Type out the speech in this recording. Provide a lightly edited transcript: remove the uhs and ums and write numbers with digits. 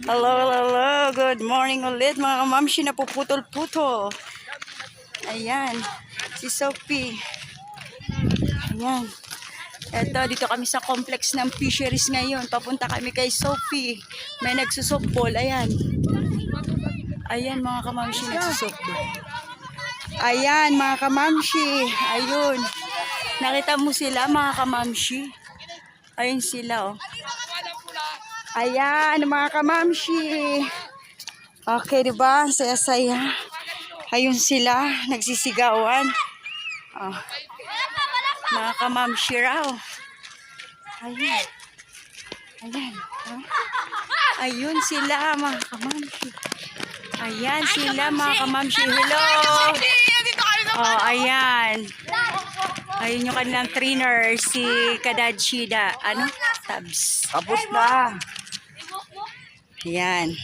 Hello, hello. Good morning ulit mga kamamshi na puputol-putol. Ayan, si Sophie. Ayan. Eto, dito kami sa complex ng fisheries ngayon. Papunta kami kay Sophie. May nagsusoftball. Ayan. Ayan mga kamamshi, nagsusoftball. Ayan mga kamamshi. Ayun. Nakita mo sila mga kamamshi? Ayun sila oh. Ayan mga kamamshi. Okay, diba? Saya-saya. Ayun sila, nagsisigawan. Oh. Mga kamamshi raw. Ayan. Ayan. Oh. Ayun sila mga kamamshi. Ayan sila mga kamamshi. Hello. Oh, ayan. Ayun yung kanilang trainer, si Kadadshida. Ano? Tabs. Tapos na. Ayan.